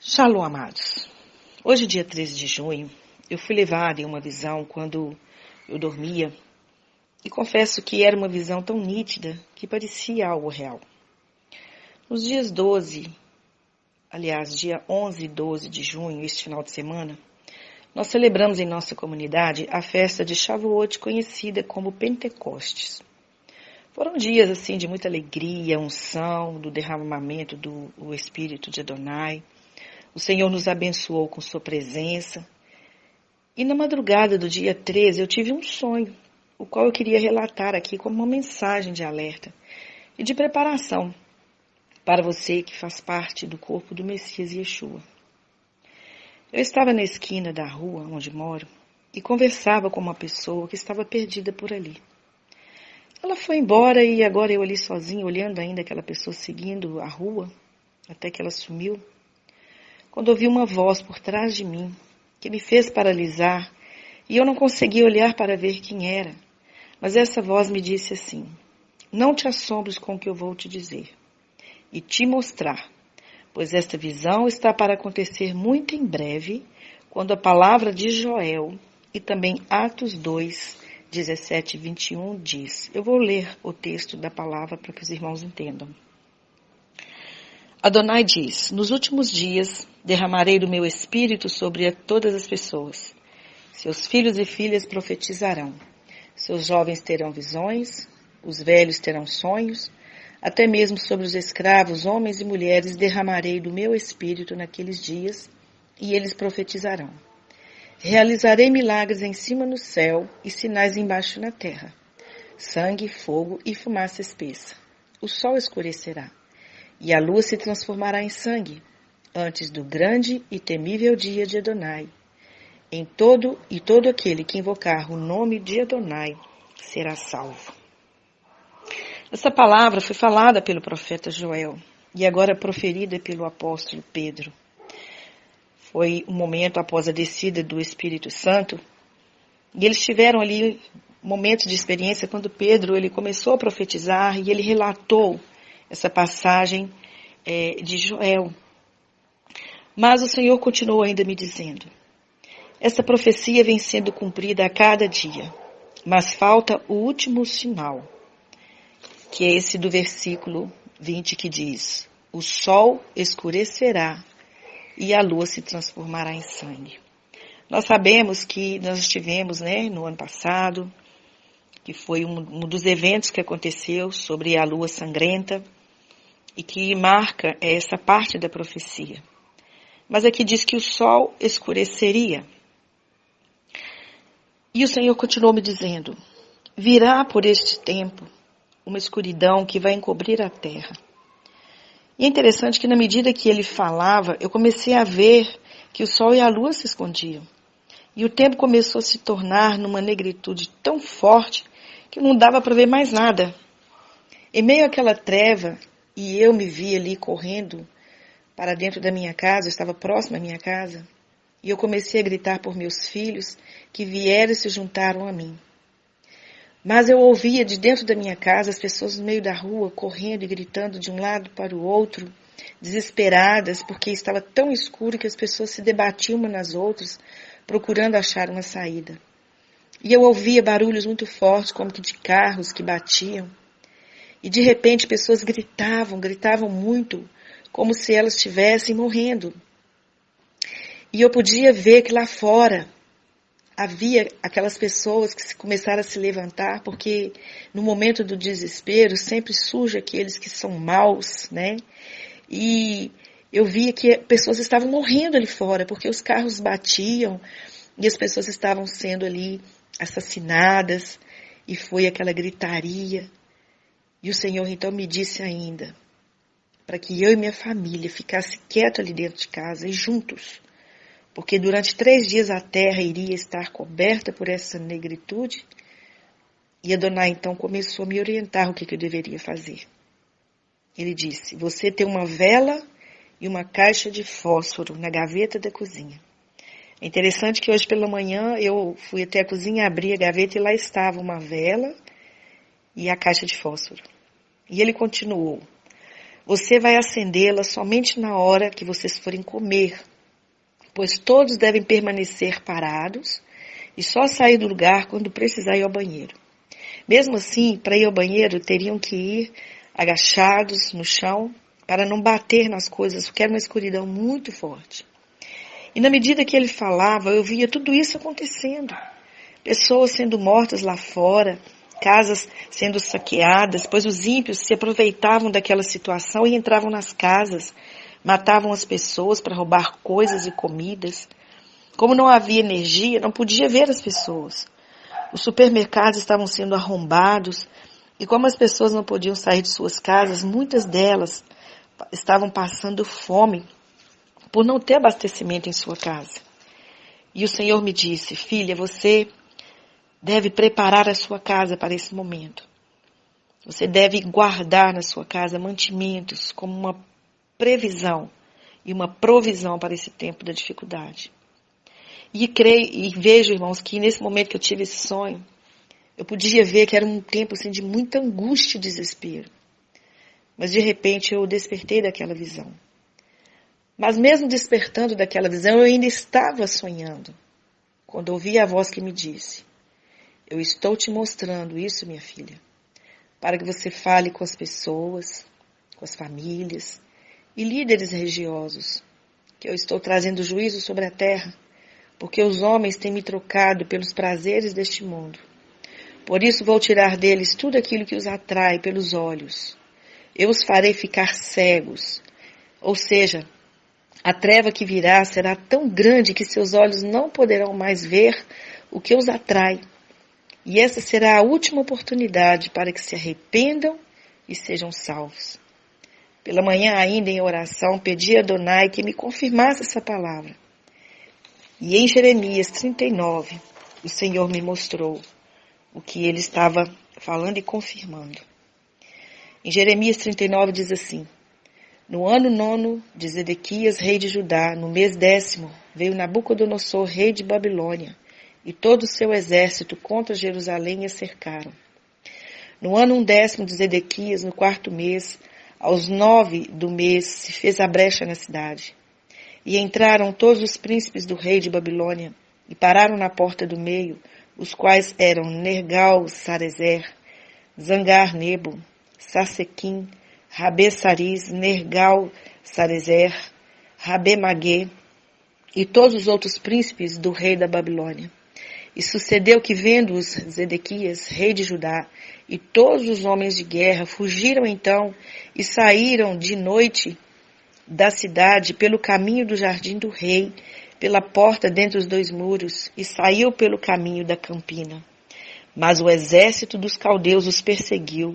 Shalom, amados. Hoje, dia 13 de junho, eu fui levada em uma visão quando eu dormia e confesso que era uma visão tão nítida que parecia algo real. Nos dias 12, dia 11 e 12 de junho, este final de semana, nós celebramos em nossa comunidade a festa de Shavuot, conhecida como Pentecostes. Foram dias assim de muita alegria, unção, do derramamento do Espírito de Adonai. O Senhor nos abençoou com sua presença. E na madrugada do dia 13 eu tive um sonho, o qual eu queria relatar aqui como uma mensagem de alerta e de preparação para você que faz parte do corpo do Messias Yeshua. Eu estava na esquina da rua onde moro e conversava com uma pessoa que estava perdida por ali. Ela foi embora e agora eu ali sozinha, olhando ainda aquela pessoa seguindo a rua, até que ela sumiu. Quando ouvi uma voz por trás de mim, que me fez paralisar, e eu não conseguia olhar para ver quem era. Mas essa voz me disse assim: não te assombres com o que eu vou te dizer e te mostrar, pois esta visão está para acontecer muito em breve, quando a palavra de Joel e também Atos 2, 17 e 21 diz. Eu vou ler o texto da palavra para que os irmãos entendam. Adonai diz: nos últimos dias derramarei do meu espírito sobre todas as pessoas. Seus filhos e filhas profetizarão. Seus jovens terão visões, os velhos terão sonhos, até mesmo sobre os escravos, homens e mulheres, derramarei do meu espírito naqueles dias, e eles profetizarão. Realizarei milagres em cima no céu e sinais embaixo na terra. Sangue, fogo e fumaça espessa. O sol escurecerá, e a lua se transformará em sangue, antes do grande e temível dia de Adonai. Todo aquele que invocar o nome de Adonai será salvo. Essa palavra foi falada pelo profeta Joel e agora proferida pelo apóstolo Pedro. Foi um momento após a descida do Espírito Santo e eles tiveram ali momentos de experiência quando Pedro ele começou a profetizar e ele relatou essa passagem de Joel. Mas o Senhor continuou ainda me dizendo: essa profecia vem sendo cumprida a cada dia, mas falta o último sinal, que é esse do versículo 20 que diz: o sol escurecerá e a lua se transformará em sangue. Nós sabemos que nós estivemos no ano passado, que foi um dos eventos que aconteceu sobre a lua sangrenta e que marca essa parte da profecia. Mas aqui diz que o sol escureceria. E o Senhor continuou me dizendo: virá por este tempo uma escuridão que vai encobrir a terra. E é interessante que na medida que ele falava, eu comecei a ver que o sol e a lua se escondiam. E o tempo começou a se tornar numa negritude tão forte que não dava para ver mais nada. Em meio àquela treva, e eu me vi ali correndo para dentro da minha casa, eu estava próximo à minha casa, e eu comecei a gritar por meus filhos que vieram e se juntaram a mim. Mas eu ouvia de dentro da minha casa as pessoas no meio da rua correndo e gritando de um lado para o outro, desesperadas, porque estava tão escuro que as pessoas se debatiam umas nas outras, procurando achar uma saída. E eu ouvia barulhos muito fortes, como que de carros que batiam. E de repente pessoas gritavam muito, como se elas estivessem morrendo. E eu podia ver que lá fora havia aquelas pessoas que começaram a se levantar, porque no momento do desespero sempre surge aqueles que são maus, né? E eu via que pessoas estavam morrendo ali fora, porque os carros batiam e as pessoas estavam sendo ali assassinadas, e foi aquela gritaria. E o Senhor então me disse ainda, para que eu e minha família ficassem quietos ali dentro de casa e juntos, porque durante 3 dias a terra iria estar coberta por essa negritude. E Adonai então começou a me orientar o que eu deveria fazer. Ele disse: você tem uma vela e uma caixa de fósforo na gaveta da cozinha. É interessante que hoje pela manhã eu fui até a cozinha, abri a gaveta e lá estava uma vela e a caixa de fósforo. E ele continuou: Você vai acendê-la somente na hora que vocês forem comer, pois todos devem permanecer parados e só sair do lugar quando precisar ir ao banheiro. Mesmo assim, para ir ao banheiro, teriam que ir agachados no chão para não bater nas coisas, porque era uma escuridão muito forte. E na medida que ele falava, eu via tudo isso acontecendo. Pessoas sendo mortas lá fora, casas sendo saqueadas, pois os ímpios se aproveitavam daquela situação e entravam nas casas, matavam as pessoas para roubar coisas e comidas. Como não havia energia, não podia ver as pessoas. Os supermercados estavam sendo arrombados e como as pessoas não podiam sair de suas casas, muitas delas estavam passando fome por não ter abastecimento em sua casa. E o Senhor me disse, filha, você deve preparar a sua casa para esse momento. Você deve guardar na sua casa mantimentos como uma previsão e uma provisão para esse tempo da dificuldade. E creio e vejo, irmãos, que nesse momento que eu tive esse sonho, eu podia ver que era um tempo assim, de muita angústia e desespero. Mas de repente eu despertei daquela visão. Mas mesmo despertando daquela visão, eu ainda estava sonhando, quando ouvi a voz que me disse, eu estou te mostrando isso, minha filha, para que você fale com as pessoas, com as famílias e líderes religiosos, que eu estou trazendo juízo sobre a terra, porque os homens têm me trocado pelos prazeres deste mundo. Por isso vou tirar deles tudo aquilo que os atrai pelos olhos. Eu os farei ficar cegos. Ou seja, a treva que virá será tão grande que seus olhos não poderão mais ver o que os atrai. E essa será a última oportunidade para que se arrependam e sejam salvos. Pela manhã ainda em oração pedi a Adonai que me confirmasse essa palavra. E em Jeremias 39, o Senhor me mostrou o que ele estava falando e confirmando. Em Jeremias 39 diz assim, no ano 9 de Zedequias, rei de Judá, no mês 10º, veio Nabucodonosor, rei de Babilônia, e todo o seu exército contra Jerusalém a cercaram. No ano 10º de Zedequias, no 4º mês, aos 9 do mês, se fez a brecha na cidade. E entraram todos os príncipes do rei de Babilônia, e pararam na porta do meio, os quais eram Nergal-Sarezer, Zangar-Nebo, Sasequim, Rabe-Saris, Nergal-Sarezer, Rabe-Maguê, e todos os outros príncipes do rei da Babilônia. E sucedeu que, vendo-os Zedequias, rei de Judá, e todos os homens de guerra, fugiram então e saíram de noite da cidade pelo caminho do jardim do rei, pela porta dentre os 2 muros, e saiu pelo caminho da campina. Mas o exército dos caldeus os perseguiu,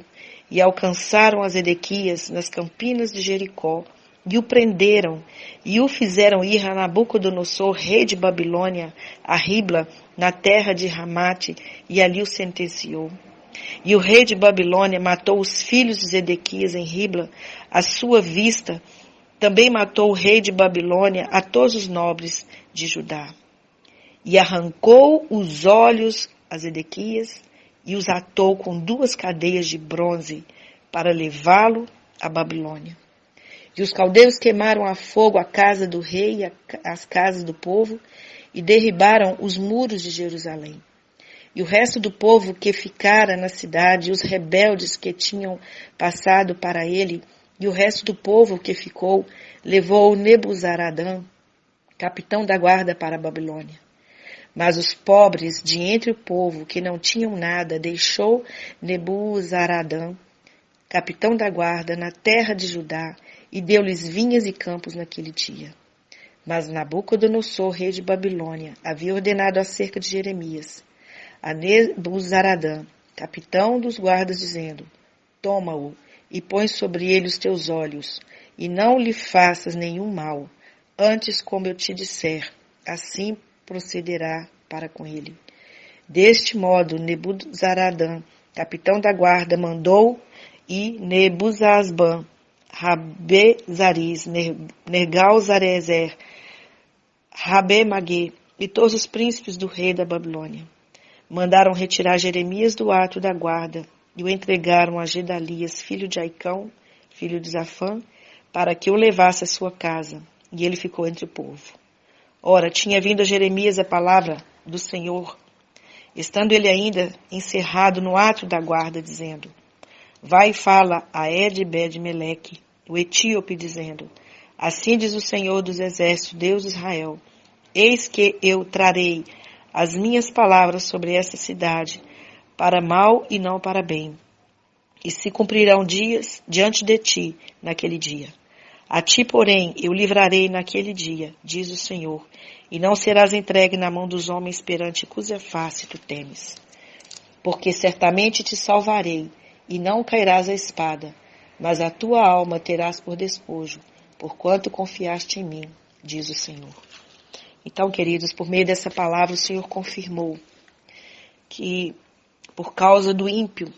e alcançaram a Zedequias nas campinas de Jericó, e o prenderam, e o fizeram ir a Nabucodonosor, rei de Babilônia, a Ribla, na terra de Ramate, e ali o sentenciou. E o rei de Babilônia matou os filhos de Zedequias em Ribla, à sua vista. Também matou o rei de Babilônia a todos os nobres de Judá. E arrancou os olhos a Zedequias e os atou com 2 cadeias de bronze para levá-lo à Babilônia. E os caldeus queimaram a fogo a casa do rei e as casas do povo e derribaram os muros de Jerusalém. E o resto do povo que ficara na cidade, e os rebeldes que tinham passado para ele, e o resto do povo que ficou, levou Nebuzaradã, capitão da guarda, para a Babilônia. Mas os pobres de entre o povo que não tinham nada, deixou Nebuzaradã, capitão da guarda, na terra de Judá, e deu-lhes vinhas e campos naquele dia. Mas Nabucodonosor, rei de Babilônia, havia ordenado acerca de Jeremias, a Nebuzaradã, capitão dos guardas, dizendo, toma-o, e põe sobre ele os teus olhos, e não lhe faças nenhum mal. Antes, como eu te disser, assim procederá para com ele. Deste modo, Nebuzaradã, capitão da guarda, mandou, e Nebuzasban, Rabe-Zaris, Nergal-Sarezer, Rabe-Maguê, e todos os príncipes do rei da Babilônia mandaram retirar Jeremias do ato da guarda, e o entregaram a Gedalias, filho de Aicão, filho de Safã, para que o levasse à sua casa, e ele ficou entre o povo. Ora, tinha vindo a Jeremias a palavra do Senhor, estando ele ainda encerrado no átrio da guarda, dizendo: Vai e fala a Ed-Bed-Meleque, o etíope, dizendo: Assim diz o Senhor dos Exércitos, Deus de Israel: Eis que eu trarei as minhas palavras sobre esta cidade, para mal e não para bem. E se cumprirão dias diante de ti naquele dia. A ti, porém, eu livrarei naquele dia, diz o Senhor, e não serás entregue na mão dos homens perante cuja face tu temes. Porque certamente te salvarei, e não cairás a espada, mas a tua alma terás por despojo, porquanto confiaste em mim, diz o Senhor. Então, queridos, por meio dessa palavra, o Senhor confirmou que, por causa do ímpio,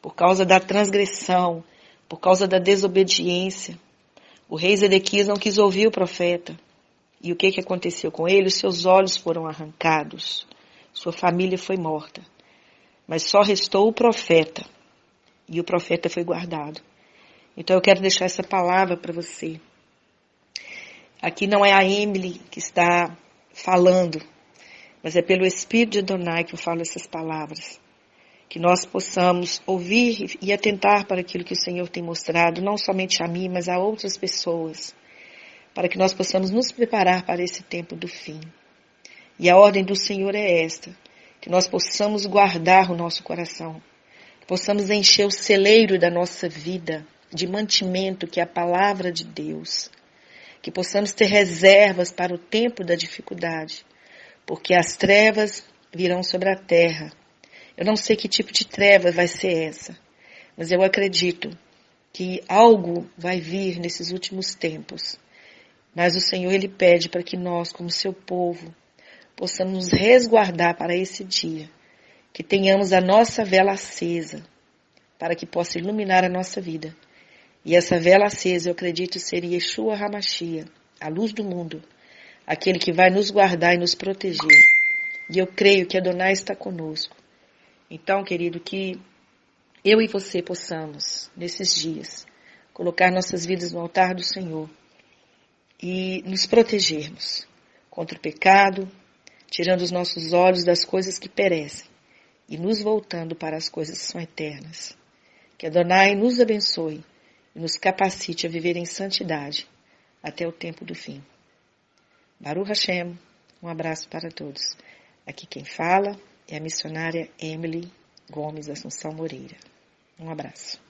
por causa da transgressão, por causa da desobediência, o rei Zedequias não quis ouvir o profeta. E o que aconteceu com ele? Os seus olhos foram arrancados, sua família foi morta. Mas só restou o profeta, e o profeta foi guardado. Então eu quero deixar essa palavra para você. Aqui não é a Emily que está falando, mas é pelo Espírito de Adonai que eu falo essas palavras. Que nós possamos ouvir e atentar para aquilo que o Senhor tem mostrado, não somente a mim, mas a outras pessoas, para que nós possamos nos preparar para esse tempo do fim. E a ordem do Senhor é esta, que nós possamos guardar o nosso coração, que possamos encher o celeiro da nossa vida de mantimento, que é a palavra de Deus, que possamos ter reservas para o tempo da dificuldade, porque as trevas virão sobre a terra. Eu não sei que tipo de treva vai ser essa, mas eu acredito que algo vai vir nesses últimos tempos. Mas o Senhor, Ele pede para que nós, como seu povo, possamos nos resguardar para esse dia, que tenhamos a nossa vela acesa, para que possa iluminar a nossa vida. E essa vela acesa, eu acredito, seria Yeshua HaMashiach, a luz do mundo, aquele que vai nos guardar e nos proteger. E eu creio que Adonai está conosco. Então, querido, que eu e você possamos, nesses dias, colocar nossas vidas no altar do Senhor e nos protegermos contra o pecado, tirando os nossos olhos das coisas que perecem e nos voltando para as coisas que são eternas. Que Adonai nos abençoe e nos capacite a viver em santidade até o tempo do fim. Baruch Hashem, um abraço para todos. Aqui quem fala é a missionária Emily Gomes Assunção Moreira. Um abraço.